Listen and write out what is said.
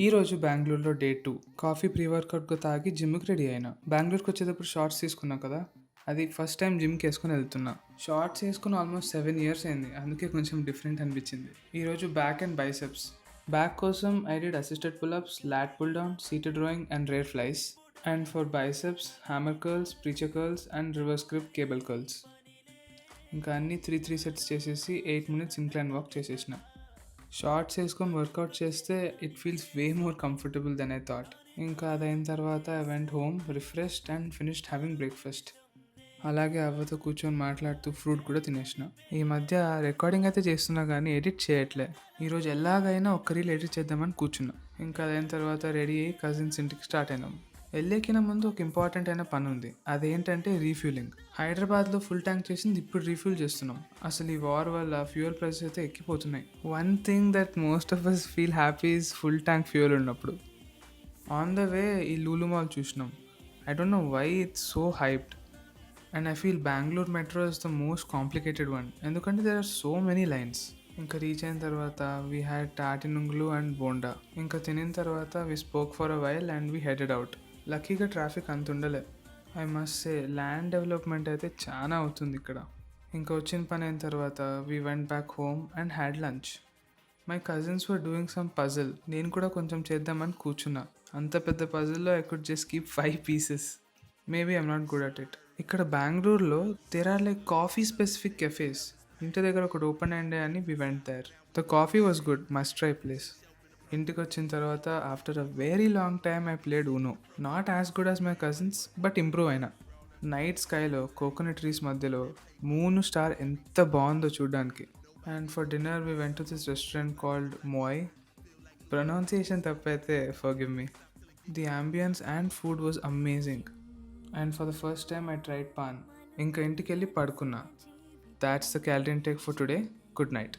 ఈరోజు బెంగళూరులో day 2 coffee pre వర్కౌట్‌గా తాగి జిమ్‌కి రెడీ అయినా. బెంగళూరుకి వచ్చేటప్పుడు షార్ట్స్ తీసుకున్నా కదా! అది ఫస్ట్ టైం జిమ్‌కి ఏసుకొని వెళ్తున్నా. షార్ట్స్ ఏసుకొని ఆల్మోస్ట్ 7 ఇయర్స్ అయింది. అందుకే కొంచెం డిఫరెంట్ అనిపించింది. ఈరోజు బ్యాక్ అండ్ బైసెప్స్. బ్యాక్ కోసం I did assisted pull ups, lat pull down, seated rowing and rear flies. And for biceps hammer curls, preacher curls and reverse grip cable curls. ఇంకా అన్ని 3 sets చేసేసి 8 minutes incline walk చేసేసిన. Shorts వేసుకొని workout చేస్తే it feels way more comfortable than I thought. ఇంకా అదైన తర్వాత I went home refreshed and finished having breakfast. అలాగే అవ్వతో కూర్చొని మాట్లాడుతూ ఫ్రూట్ కూడా తినేసిన. ఈ మధ్య రికార్డింగ్ అయితే చేస్తున్నా కానీ ఎడిట్ చేయట్లే. ఈరోజు ఎలాగైనా ఒక్క రీల్ ఎడిట్ చేద్దామని కూర్చున్నా. ఇంకా అదైన తర్వాత రెడీ అయ్యి కజిన్స్ ఇంటికి స్టార్ట్ అయినాం. వెళ్ళేకిన ముందు ఒక ఇంపార్టెంట్ అయిన పని ఉంది. అదేంటంటే రీఫ్యూలింగ్. హైదరాబాద్లో ఫుల్ ట్యాంక్ చేసింది ఇప్పుడు రీఫ్యూల్ చేస్తున్నాం. అసలు ఈ వార్ వల్ల ఫ్యూయల్ ప్రైసెస్ అయితే ఎక్కిపోతున్నాయి. One thing that most of us feel happy is full tank fuel ఉన్నప్పుడు. ఆన్ ద వే ఈ లూలు మాల్ చూసినాం. I don't know why it's so hyped. And I feel Bengaluru metro is the most complicated one, ఎందుకంటే there are so many lines. ఇంకా reach అయిన తర్వాత we had తాటి నుంగులు and bonda. ఇంకా తినిన తర్వాత we spoke for a while and we headed out. లక్కీగా traffic అంత ఉండలే. I must say land development అయితే చాలా అవుతుంది ఇక్కడ. ఇంకా వచ్చిన పని అయిన తర్వాత we went back home and had lunch. My cousins were doing some puzzle. నేను కూడా కొంచెం చేద్దామని కూర్చున్నా. అంత పెద్ద పజిల్లో I could just keep 5 pieces. Maybe I'm not good at it. ఇక్కడ బెంగళూరులో there are like coffee specific cafes. ఇంటి దగ్గర ఒకటి ఓపెన్ అయ్యిండే అని we went there. The coffee was good, must try place. ఇంటికి వచ్చిన తర్వాత after a very long time I played Uno. Not as good as my cousins but improve అయినా. Night స్కైలో కోకోనట్ ట్రీస్ మధ్యలో మూన్ స్టార్ ఎంత బాగుందో చూడడానికి. And for dinner we went to this restaurant called Moy. Pronunciation తప్పైతే forgive me. The ambience and food was amazing. And for the first time I tried pan. ఇంకా ఇంటికి వెళ్ళి పడుకున్నా. That's the calorie intake for today. Good night.